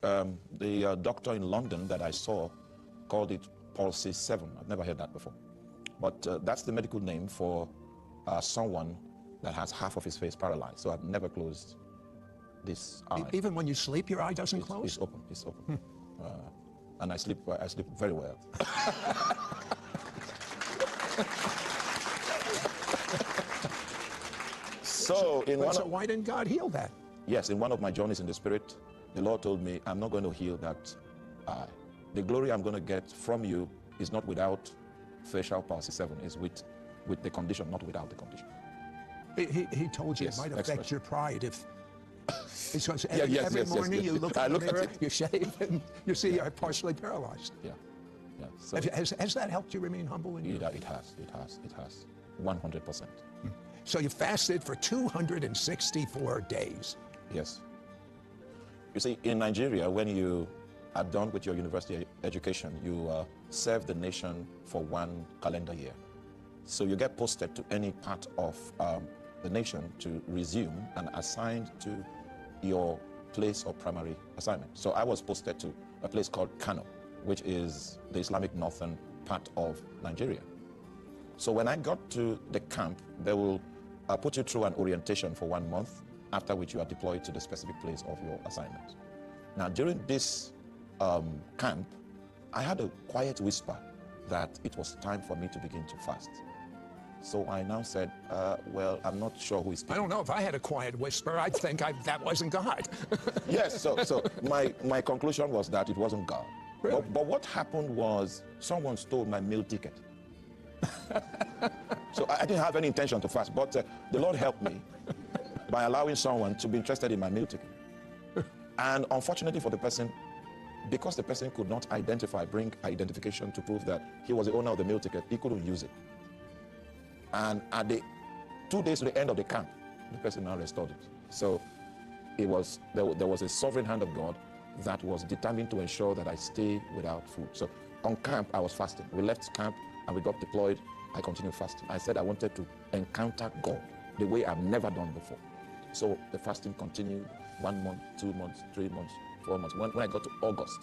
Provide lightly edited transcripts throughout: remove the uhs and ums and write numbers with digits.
The doctor in London that I saw called it palsy 7. I've never heard that before. But that's the medical name for someone that has half of his face paralyzed. So I've never closed this eye. Even when you sleep, your eye doesn't close? It's open. It's open. And I sleep very well. So why didn't God heal that? Yes, in one of my journeys in the Spirit, the Lord told me, I'm not going to heal that eye. The glory I'm going to get from you is not without facial palsy 7, is with the condition, not without the condition. He told you Yes, it might affect your pride if... Because every morning you look in the mirror, at it. you shave, and you see you're partially paralyzed. Yeah. So has that helped you remain humble in you? It has. 100%. So you fasted for 264 days. Yes. You see, in Nigeria, when you are done with your university education, you serve the nation for 1 calendar year. So you get posted to any part of the nation to resume and assigned to your place of primary assignment. So I was posted to a place called Kano, which is the Islamic northern part of Nigeria. So when I got to the camp, they will put you through an orientation for 1 month, after which you are deployed to the specific place of your assignment. Now, during this camp, I had a quiet whisper that it was time for me to begin to fast. So I now said, well, I'm not sure who is speaking. I don't know. If I had a quiet whisper, I'd think that wasn't God. Yes, so my conclusion was that it wasn't God. Really? But what happened was someone stole my meal ticket. So I didn't have any intention to fast, but the Lord helped me by allowing someone to be interested in my meal ticket. And unfortunately for the person, because the person could not bring identification to prove that he was the owner of the meal ticket, he couldn't use it. And at the 2 days to the end of the camp, the person now restored it. So there was a sovereign hand of God that was determined to ensure that I stay without food. So on camp, I was fasting. We left camp and we got deployed. I continued fasting. I said I wanted to encounter God the way I've never done before. So the fasting continued 1 month, 2 months, 3 months, 4 months. When I got to August,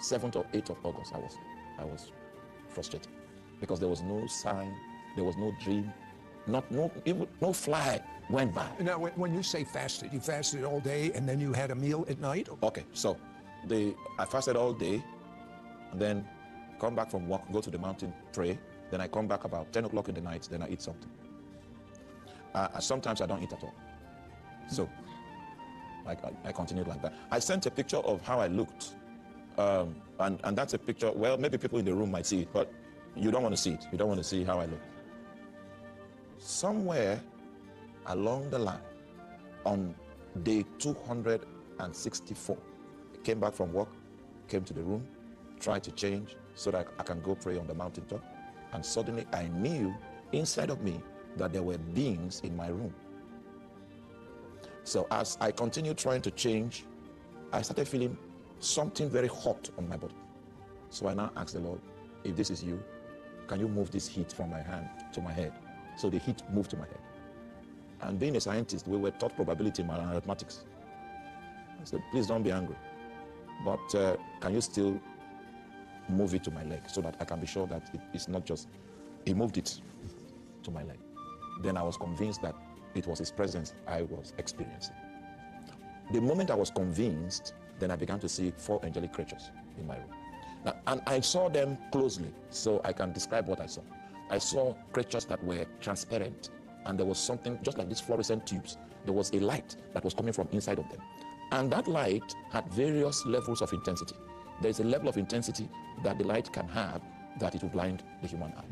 7th or 8th of August, I was frustrated because there was no sign, there was no dream, no fly went by. Now, when you say fasted, you fasted all day and then you had a meal at night? Okay, so I fasted all day, and then come back from work, go to the mountain, pray. Then I come back about 10 o'clock in the night, then I eat something. Sometimes I don't eat at all. So I continued like that. I sent a picture of how I looked. And that's a picture, well, maybe people in the room might see it, but you don't want to see it. You don't want to see how I look. Somewhere along the line, on day 264, I came back from work, came to the room, tried to change so that I can go pray on the mountaintop. And suddenly I knew inside of me that there were beings in my room. So as I continued trying to change, I started feeling something very hot on my body. So I now asked the Lord, if this is you, can you move this heat from my hand to my head? So the heat moved to my head. And being a scientist, we were taught probability in mathematics. I said, please don't be angry, but can you still move it to my leg so that I can be sure that it's not just, he moved it to my leg. Then I was convinced that it was his presence I was experiencing. The moment I was convinced, then I began to see 4 angelic creatures in my room. Now, and I saw them closely, so I can describe what I saw. I saw creatures that were transparent, and there was something just like these fluorescent tubes. There was a light that was coming from inside of them. And that light had various levels of intensity. There's a level of intensity that the light can have that it will blind the human eye.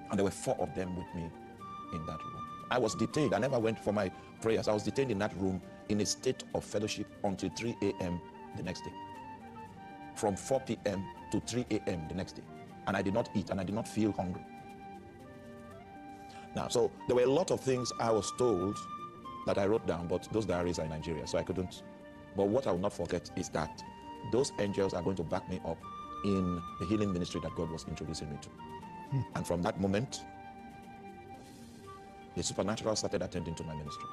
And there were 4 of them with me in that room. I was detained. I never went for my prayers. I was detained in that room in a state of fellowship until 3 a.m. the next day. From 4 p.m. to 3 a.m. the next day. And I did not eat and I did not feel hungry. Now, so there were a lot of things I was told that I wrote down, but those diaries are in Nigeria, so I couldn't. But what I will not forget is that those angels are going to back me up in the healing ministry that God was introducing me to. And from that moment, the supernatural started attending to my ministry.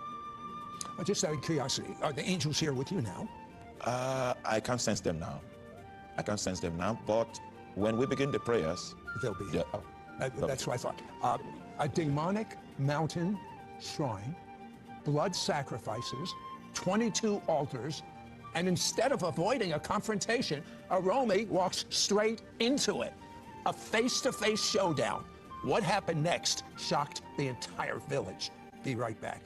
Just out of curiosity, are the angels here with you now? I can't sense them now. I can't sense them now, but when we begin the prayers, They'll be yeah, here. That's what I thought. A demonic mountain shrine, blood sacrifices, 22 altars, and instead of avoiding a confrontation, Arome walks straight into it. A face-to-face showdown. What happened next shocked the entire village. Be right back.